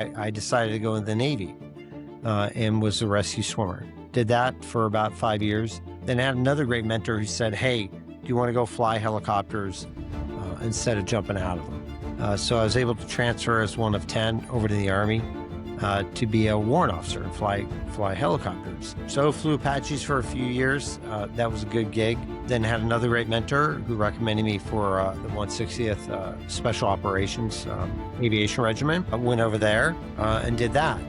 I decided to go in the Navy and was a rescue swimmer. Did that for about 5 years. Then I had another great mentor who said, hey, do you want to go fly helicopters instead of jumping out of them? So I was able to transfer as one of 10 over to the Army to be a warrant officer and fly helicopters. So flew Apaches for a few years. That was a good gig. Then had another great mentor who recommended me for the 160th Special Operations Aviation Regiment. I went over there and did that,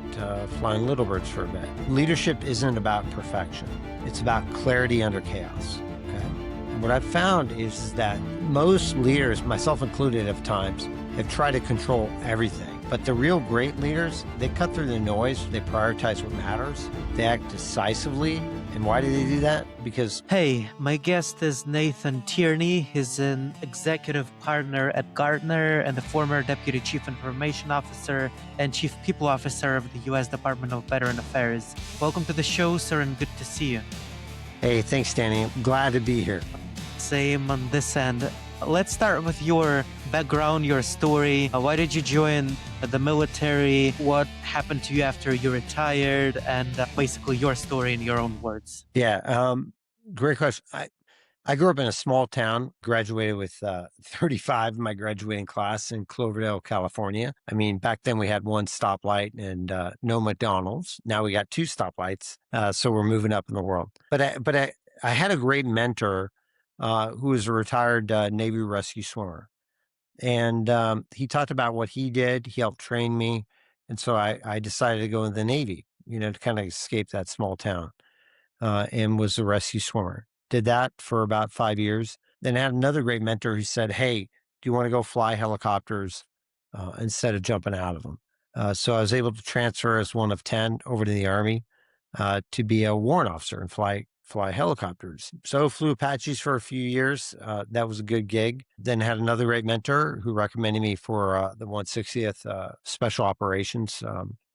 flying little birds for a bit. Leadership isn't about perfection. It's about clarity under chaos. Okay? And what I've found is that most leaders, myself included at times, have tried to control everything. But the real great leaders, they cut through the noise, they prioritize what matters, they act decisively. And why do they do that? Because... Hey, my guest is Nathan Tierney. He's an executive partner at Gartner and the former Deputy Chief Information Officer and Chief People Officer of the U.S. Department of Veteran Affairs. Welcome to the show, sir, and good to see you. Hey, thanks, Danny. I'm glad to be here. Same on this end. Let's start with your background, your story. Why did you join the military? What happened to you after you retired? And basically your story in your own words. Yeah, great question. I grew up in a small town, graduated with 35 in my graduating class in Cloverdale, California. I mean, back then we had one stoplight and no McDonald's. Now we got two stoplights, so we're moving up in the world. But I had a great mentor who was a retired Navy rescue swimmer. And he talked about what he did. He helped train me. And so I decided to go in the Navy, to kind of escape that small town and was a rescue swimmer. Did that for about 5 years. Then I had another great mentor who said, hey, do you want to go fly helicopters instead of jumping out of them? So I was able to transfer as one of 10 over to the Army to be a warrant officer and fly helicopters. So flew Apaches for a few years. That was a good gig. Then had another great mentor who recommended me for the 160th Special Operations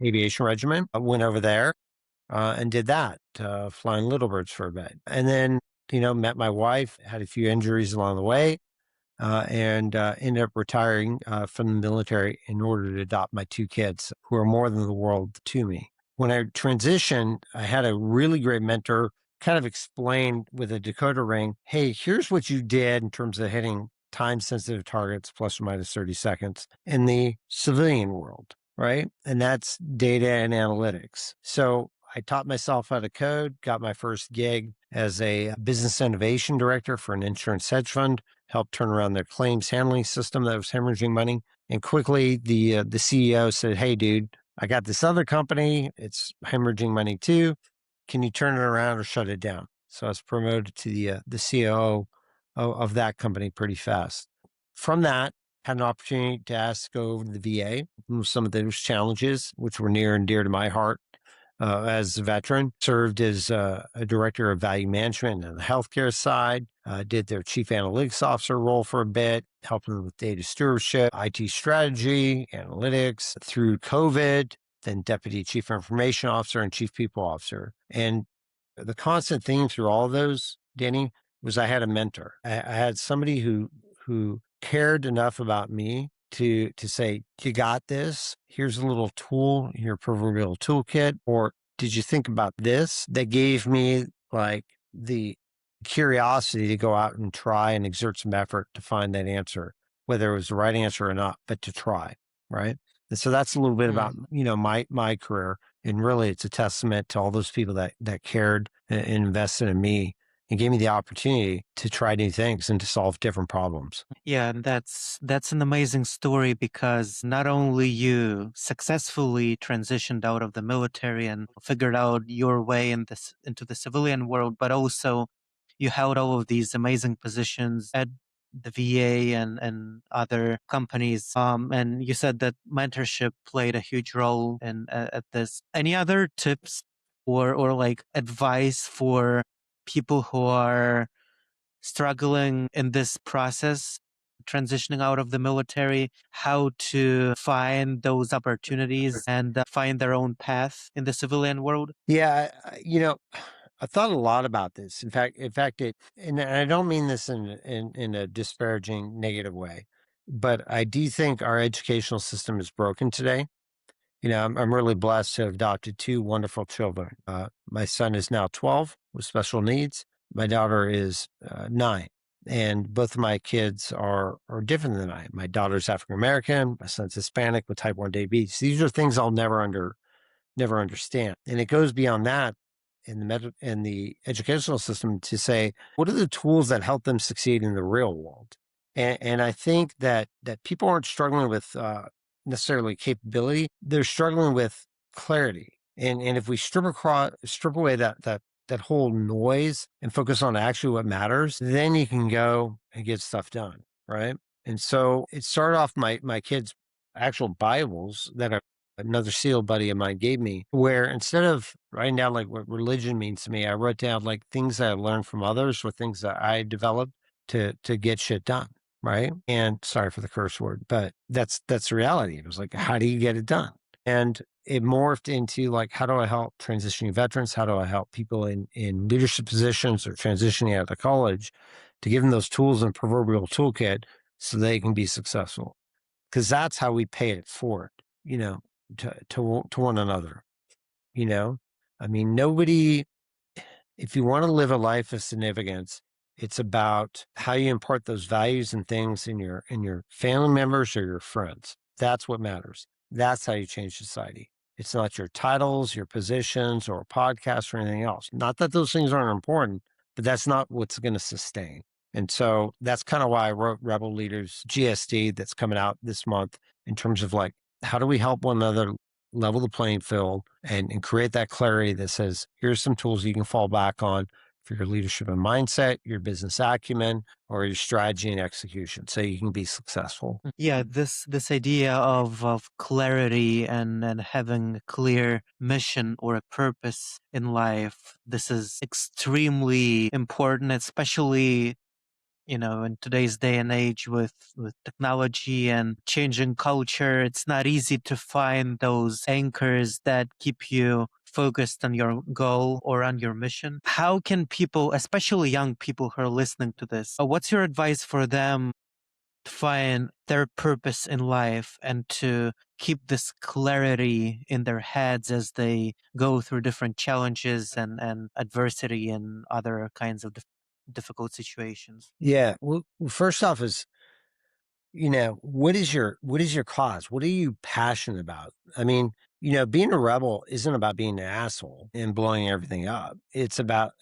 Aviation Regiment. I went over there and did that, flying little birds for a bit. And then, met my wife, had a few injuries along the way, and ended up retiring from the military in order to adopt my two kids, who are more than the world to me. When I transitioned, I had a really great mentor kind of explained with a decoder ring, hey, here's what you did in terms of hitting time-sensitive targets, plus or minus 30 seconds, in the civilian world, right? And that's data and analytics. So I taught myself how to code, got my first gig as a business innovation director for an insurance hedge fund, helped turn around their claims handling system that was hemorrhaging money. And quickly, the CEO said, hey, dude, I got this other company. It's hemorrhaging money too. Can you turn it around or shut it down? So I was promoted to the COO of that company pretty fast. From that, had an opportunity to go over to the VA, some of those challenges, which were near and dear to my heart as a veteran. Served as a director of value management on the healthcare side, did their chief analytics officer role for a bit, helping them with data stewardship, IT strategy, analytics through COVID, then deputy chief information officer and chief people officer. And the constant theme through all of those, Danny, was I had a mentor. I had somebody who cared enough about me to say, you got this. Here's a little tool, your proverbial toolkit. Or did you think about this? That gave me like the curiosity to go out and try and exert some effort to find that answer, whether it was the right answer or not, but to try, right? And so that's a little bit about, my career. And really it's a testament to all those people that cared and invested in me and gave me the opportunity to try new things and to solve different problems. Yeah, and that's an amazing story because not only you successfully transitioned out of the military and figured out your way into the civilian world, but also you held all of these amazing positions at the VA and other companies. And you said that mentorship played a huge role at this. Any other tips or like advice for people who are struggling in this process, transitioning out of the military, how to find those opportunities and find their own path in the civilian world? Yeah, I thought a lot about this. In fact, and I don't mean this in a disparaging, negative way, but I do think our educational system is broken today. I'm really blessed to have adopted two wonderful children. My son is now 12 with special needs. My daughter is 9. And both of my kids are different than I. My daughter's African American. My son's Hispanic with type 1 diabetes. These are things I'll never understand. And it goes beyond that in the educational system to say, what are the tools that help them succeed in the real world? And I think that people aren't struggling with necessarily capability; they're struggling with clarity. And if we strip away that whole noise and focus on actually what matters, then you can go and get stuff done, right? And so it started off my kids' actual Bibles that are another SEAL buddy of mine gave me, where instead of writing down like what religion means to me, I wrote down like things that I learned from others or things that I developed to get shit done. Right. And sorry for the curse word, but that's the reality. It was like, how do you get it done? And it morphed into like, how do I help transitioning veterans? How do I help people in leadership positions or transitioning out of college to give them those tools and proverbial toolkit so they can be successful? Because that's how we pay it forward, you know, to one another, you know? I mean, nobody, if you want to live a life of significance, it's about how you impart those values and things in your family members or your friends. That's what matters. That's how you change society. It's not your titles, your positions, or a podcast or anything else. Not that those things aren't important, but that's not what's going to sustain. And so that's kind of why I wrote Rebel Leaders GSD that's coming out this month in terms of like, how do we help one another level the playing field and create that clarity that says, here's some tools you can fall back on for your leadership and mindset, your business acumen, or your strategy and execution so you can be successful. Yeah, this idea of clarity and having a clear mission or a purpose in life, this is extremely important, especially in today's day and age with technology and changing culture. It's not easy to find those anchors that keep you focused on your goal or on your mission. How can people, especially young people who are listening to this, what's your advice for them to find their purpose in life and to keep this clarity in their heads as they go through different challenges and adversity and other kinds of difficult situations? Yeah. Well, first off is, what is your cause? What are you passionate about? I mean, being a rebel isn't about being an asshole and blowing everything up. It's about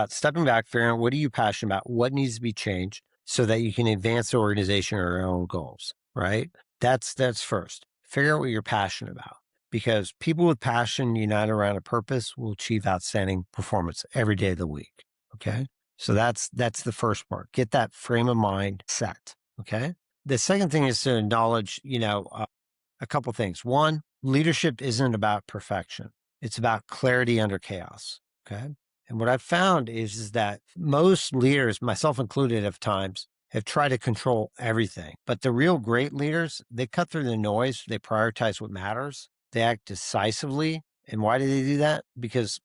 stepping back, figuring out what are you passionate about, what needs to be changed so that you can advance the organization or your own goals, right? That's first. Figure out what you're passionate about. Because people with passion united around a purpose will achieve outstanding performance every day of the week. Okay. So that's the first part. Get that frame of mind set. Okay. The second thing is to acknowledge, a couple things. One, leadership isn't about perfection. It's about clarity under chaos. Okay. And what I've found is that most leaders, myself included at times, have tried to control everything. But the real great leaders, they cut through the noise. They prioritize what matters. They act decisively. And why do they do that? Because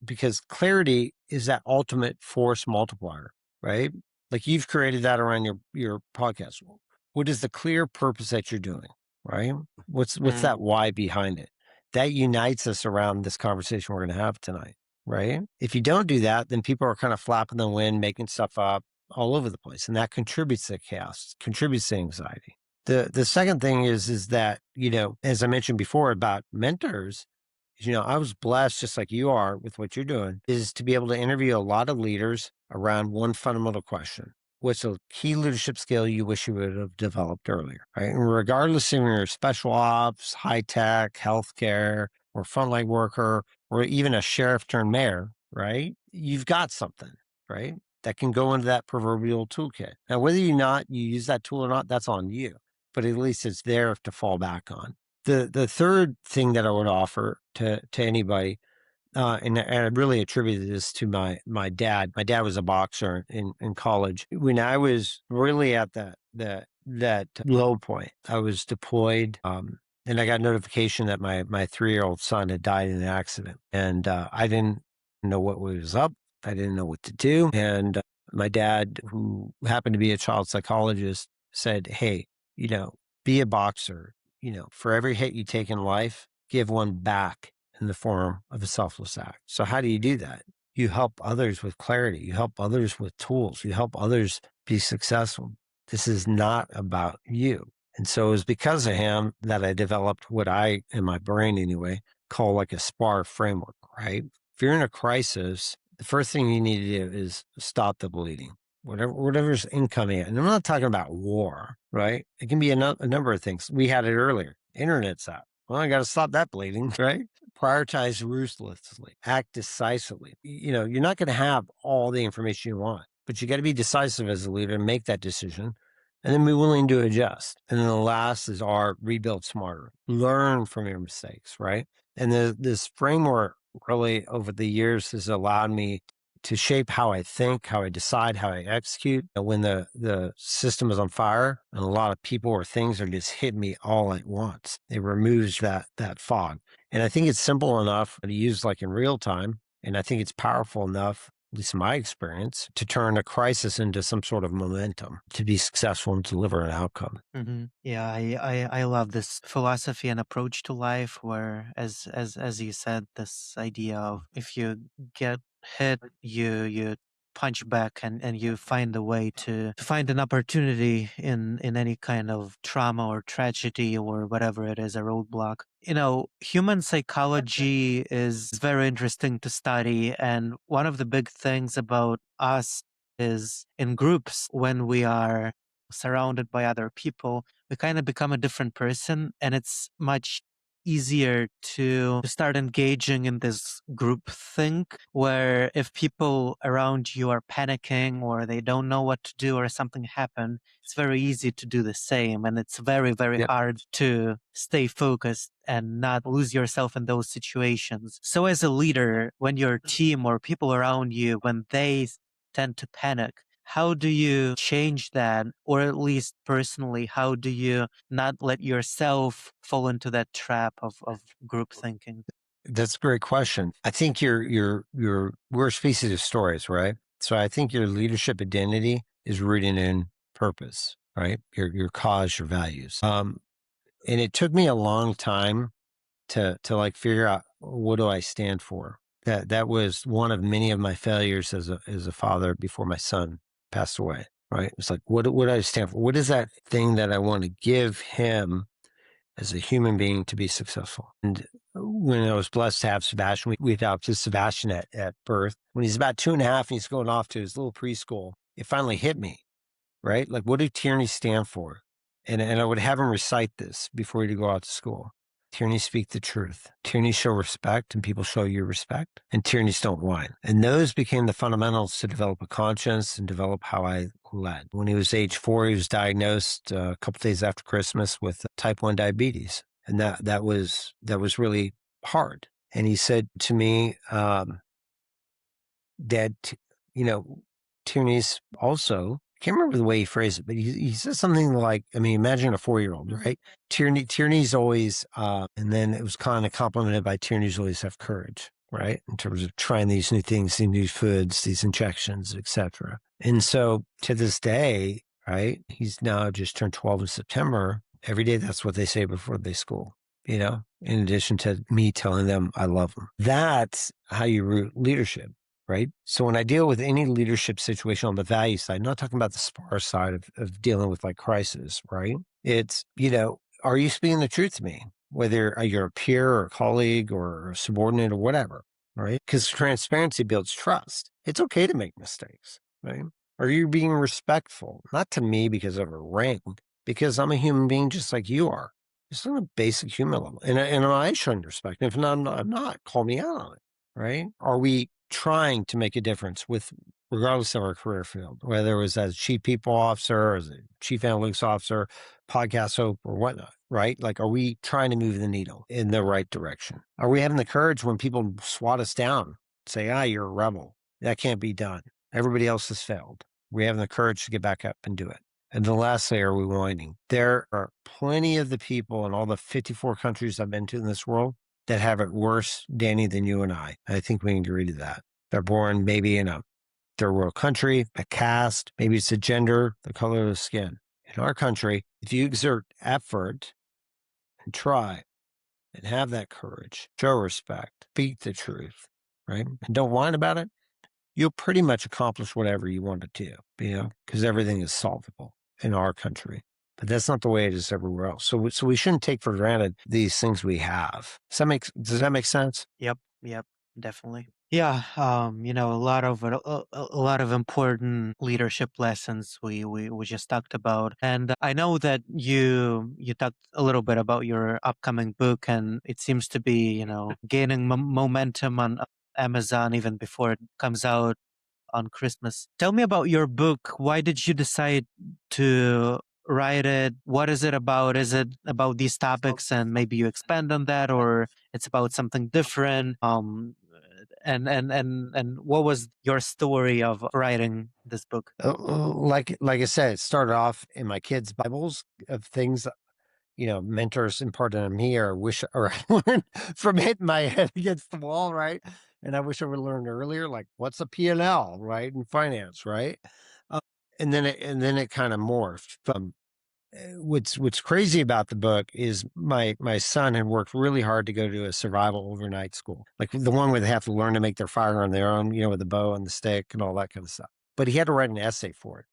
clarity is that ultimate force multiplier, right? Like you've created that around your podcast. What is the clear purpose that you're doing, right? What's that why behind it? That unites us around this conversation we're going to have tonight, right? If you don't do that, then people are kind of flapping the wind, making stuff up all over the place, and that contributes to chaos, contributes to anxiety. The second thing is that, as I mentioned before about mentors, I was blessed, just like you are with what you're doing, is to be able to interview a lot of leaders around one fundamental question. What's a key leadership skill you wish you would have developed earlier, right? And regardless if you're special ops, high tech, healthcare, or frontline worker, or even a sheriff turned mayor, right? You've got something, right? That can go into that proverbial toolkit. Now, whether you use that tool or not, that's on you, but at least it's there to fall back on. The third thing that I would offer to anybody, and I really attributed this to my dad. My dad was a boxer in college. When I was really at that low point, I was deployed, and I got notification that my 3-year-old son had died in an accident, and I didn't know what was up. I didn't know what to do, and my dad, who happened to be a child psychologist, said, "Hey, be a boxer. For every hit you take in life, give one back in the form of a selfless act. So how do you do that? You help others with clarity. You help others with tools. You help others be successful. This is not about you. And so it was because of him that I developed what I, in my brain anyway, call like a SPAR framework, right? If you're in a crisis, the first thing you need to do is stop the bleeding. Whatever's incoming. And I'm not talking about war, right? It can be a number of things. We had it earlier. Internet's out. Well, I got to stop that bleeding, right? Prioritize ruthlessly, act decisively. You're not going to have all the information you want, but you got to be decisive as a leader and make that decision, and then be willing to adjust. And then the last is rebuild smarter, learn from your mistakes, right? And this framework really over the years has allowed me to shape how I think, how I decide, how I execute. When the system is on fire and a lot of people or things are just hitting me all at once, it removes that fog. And I think it's simple enough to use like in real time. And I think it's powerful enough, at least in my experience, to turn a crisis into some sort of momentum to be successful and deliver an outcome. Yeah, I love this philosophy and approach to life where, as you said, this idea of if you get hit, you punch back and you find a way to find an opportunity in any kind of trauma or tragedy or whatever it is, a roadblock. Human psychology is very interesting to study, and one of the big things about us is in groups when we are surrounded by other people, we kind of become a different person, and it's much easier to start engaging in this group think where if people around you are panicking or they don't know what to do or something happened, it's very easy to do the same, and it's very, very Yep. hard to stay focused and not lose yourself in those situations. So as a leader, when your team or people around you, when they tend to panic, how do you change that? Or at least personally, how do you not let yourself fall into that trap of group thinking? That's a great question. I think we're a species of stories, right? So I think your leadership identity is rooted in purpose, right? Your cause, your values. And it took me a long time to like figure out, what do I stand for? That was one of many of my failures as a father before my son passed away, right? It's like, what do I stand for? What is that thing that I want to give him as a human being to be successful? And when I was blessed to have Sebastian, we adopted Sebastian at birth. When he's about 2.5 and he's going off to his little preschool, it finally hit me, right? Like, what do Tierney stand for? And I would have him recite this before he'd go out to school. Tierney speak the truth. Tierney show respect and people show you respect. And Tierney's don't whine. And those became the fundamentals to develop a conscience and develop how I led. When he was age 4, he was diagnosed a couple days after Christmas with type 1 diabetes. And that was really hard. And he said to me, Dad, Tierney's also, I can't remember the way he phrased it, but he said something like, I mean, imagine a 4-year-old, right? Tierney's always, and then it was kind of complimented by Tierney's always have courage, right? In terms of trying these new things, these new foods, these injections, etc. And so to this day, right, he's now just turned 12 in September. Every day, that's what they say before they school, in addition to me telling them I love them. That's how you root leadership. Right. So when I deal with any leadership situation on the value side, I'm not talking about the SPAR side of dealing with like crisis, right? It's, are you speaking the truth to me? Whether you're a peer or a colleague or a subordinate or whatever, right? Because transparency builds trust. It's okay to make mistakes, right? Are you being respectful? Not to me because of a rank, because I'm a human being just like you are. Just on a basic human level. And I showing respect. And if not, I'm not. Call me out on it, right? Are we trying to make a difference regardless of our career field, whether it was as chief people officer, as a chief analytics officer, podcast host, or whatnot, right? Like, are we trying to move the needle in the right direction? Are we having the courage when people swat us down, say, you're a rebel? That can't be done. Everybody else has failed. We having the courage to get back up and do it. And then lastly, are we whining? There are plenty of the people in all the 54 countries I've been to in this world that have it worse, Danny, than you and I. I think we can agree to that. They're born maybe in a third world country, a caste, maybe it's a gender, the color of the skin. In our country, if you exert effort and try, and have that courage, show respect, speak the truth, right? And don't whine about it, you'll pretty much accomplish whatever you want to do, because everything is solvable in our country. But that's not the way it is everywhere else. So we shouldn't take for granted these things we have. Does that make sense? Yep, yep, definitely. Yeah, a lot of important leadership lessons we just talked about, and I know that you talked a little bit about your upcoming book, and it seems to be gaining momentum on Amazon even before it comes out on Christmas. Tell me about your book. Why did you decide to write it? What is it about? Is it about these topics and maybe you expand on that, or it's about something different? And what was your story of writing this book? Like I said, it started off in my kids' Bibles of things mentors imparted on me or wish or I learned from hitting my head against the wall, right? And I wish I would have learned earlier, like what's a P&L, right? In finance, right? Uh, and then it kind of morphed from what's crazy about the book is my son had worked really hard to go to a survival overnight school, like the one where they have to learn to make their fire on their own, with the bow and the stick and all that kind of stuff. But he had to write an essay for it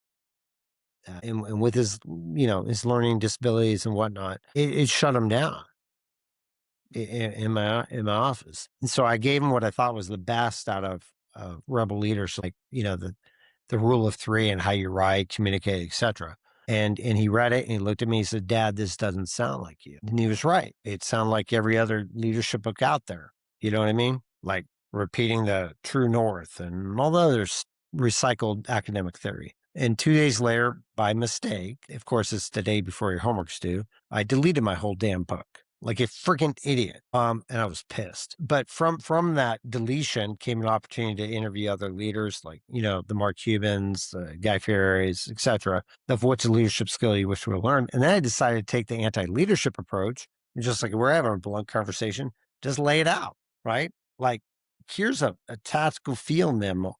and with his learning disabilities and whatnot, it shut him down in my office. And so I gave him what I thought was the best out of rebel leaders, like the rule of three and how you write, communicate, etc. And he read it and he looked at me. He said, "Dad, this doesn't sound like you." And he was right. It sounded like every other leadership book out there. You know what I mean? Like repeating the true north and all the others recycled academic theory. And 2 days later, by mistake, of course, it's the day before your homework's due, I deleted my whole damn book like a freaking idiot. And I was pissed. But from that deletion came an opportunity to interview other leaders, like the Mark Cubans, Guy Fieri's, etc. Of what's a leadership skill you wish to learn. And then I decided to take the anti-leadership approach, and just like we're having a blunt conversation, just lay it out, right? Like here's a tactical field manual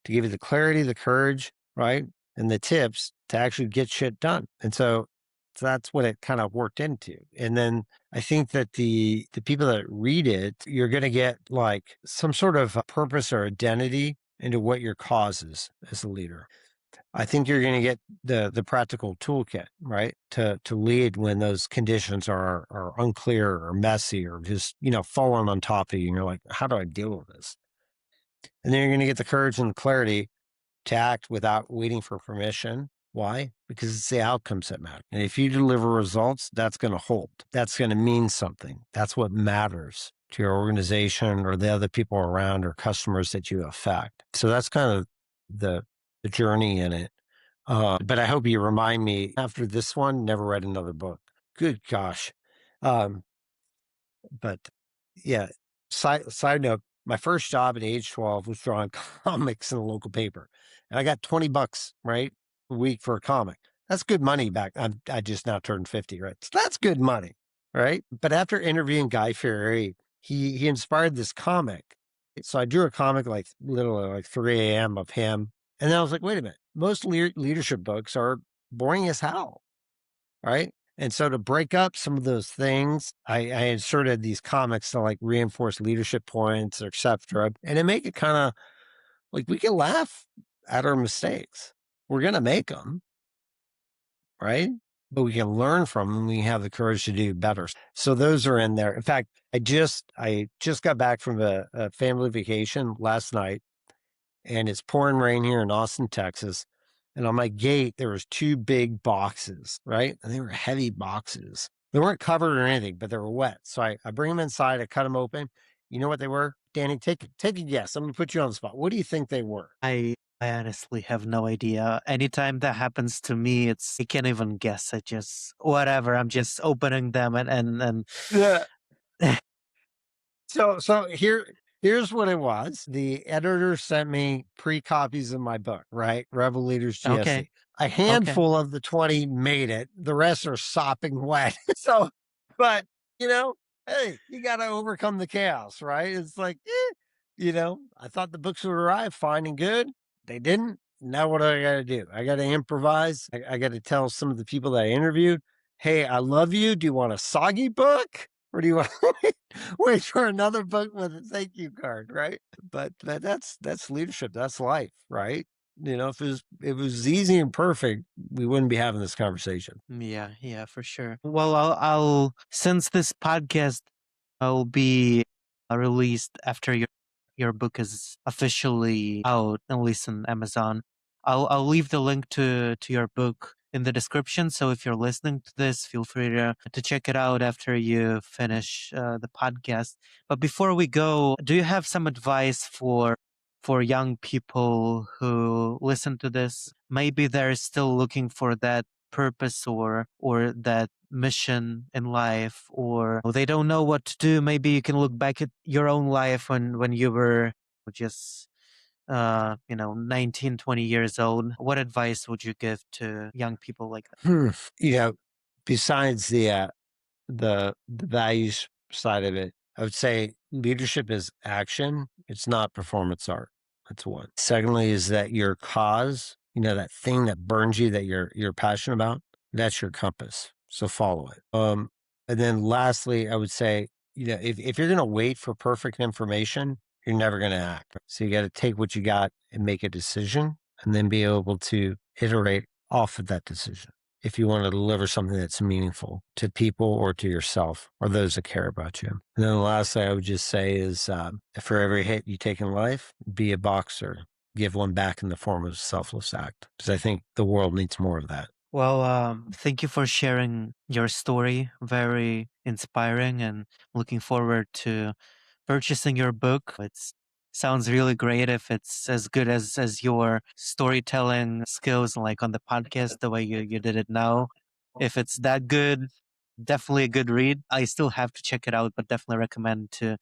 to give you the clarity, the courage, right, and the tips to actually get shit done. And so that's what it kind of worked into. And then I think that the people that read it, you're going to get like some sort of purpose or identity into what your cause is as a leader. I think you're going to get the practical toolkit, right, to lead when those conditions are unclear or messy or just falling on top of you, and you're like, how do I deal with this? And then you're going to get the courage and the clarity to act without waiting for permission. Why? Because it's the outcomes that matter. And if you deliver results, that's going to hold. That's going to mean something. That's what matters to your organization or the other people around or customers that you affect. So that's kind of the journey in it. But I hope you remind me after this one, never read another book. Good gosh. Um, but yeah, side note, my first job at age 12 was drawing comics in a local paper. And I got $20, right, a week for a comic. That's good money back. I just now turned 50, right? So that's good money, right? But after interviewing Guy Fieri, he inspired this comic. So I drew a comic like literally like 3 a.m. of him. And then I was like, wait a minute, most leadership books are boring as hell, right? And so to break up some of those things, I inserted these comics to like reinforce leadership points, et cetera, and to make it kind of like we can laugh at our mistakes. We're going to make them, right? But we can learn from them. We have the courage to do better. So those are in there. In fact, I just got back from a family vacation last night, and it's pouring rain here in Austin, Texas. And on my gate, there was two big boxes, right? And they were heavy boxes. They weren't covered or anything, but they were wet. So I bring them inside. I cut them open. You know what they were? Danny, take a guess. I'm going to put you on the spot. What do you think they were? I honestly have no idea. Anytime that happens to me, I can't even guess. I just whatever. I'm just opening them and Yeah. So here's what it was. The editor sent me pre-copies of my book, right? Rebel Leaders okay, GSC. A okay. handful of the 20 made it. The rest are sopping wet. So, but you know, hey, you got to overcome the chaos, right? It's like, I thought the books would arrive fine and good. They didn't. Now what do I got to do? I got to improvise. I got to tell some of the people that I interviewed, hey, I love you. Do you want a soggy book? or do you want to wait for another book with a thank you card, right? But that's leadership. That's life, right? If it was easy and perfect, we wouldn't be having this conversation. Yeah, yeah, for sure. Well, I'll since this podcast will be released after your book is officially out, at least on Amazon. I'll leave the link to your book in the description. So if you're listening to this, feel free to check it out after you finish the podcast. But before we go, do you have some advice for young people who listen to this? Maybe they're still looking for that purpose or that mission in life, or they don't know what to do. Maybe you can look back at your own life when you were just 19, 20 years old. What advice would you give to young people like that? Hmm. You know, Besides the values side of it, I would say leadership is action. It's not performance art. That's one. Secondly, is that your cause, that thing that burns you that you're passionate about, that's your compass. So follow it. And then lastly, I would say, if you're gonna wait for perfect information, you're never gonna act. So you gotta take what you got and make a decision and then be able to iterate off of that decision if you want to deliver something that's meaningful to people or to yourself or those that care about you. And then the last thing I would just say is for every hit you take in life, be a boxer, give one back in the form of a selfless act. Because I think the world needs more of that. Well, thank you for sharing your story. Very inspiring, and looking forward to purchasing your book. It sounds really great if it's as good as your storytelling skills, like on the podcast, the way you did it now. If it's that good, definitely a good read. I still have to check it out, but definitely recommend to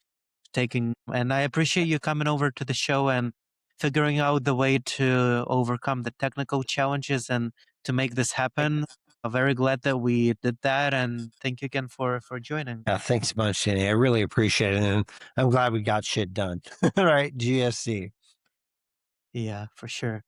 taking. And I appreciate you coming over to the show and figuring out the way to overcome the technical challenges and to make this happen. I'm very glad that we did that, and thank you again for joining. Yeah, thanks a bunch, Tierney. I really appreciate it. And I'm glad we got shit done. All right, GSC. Yeah, for sure.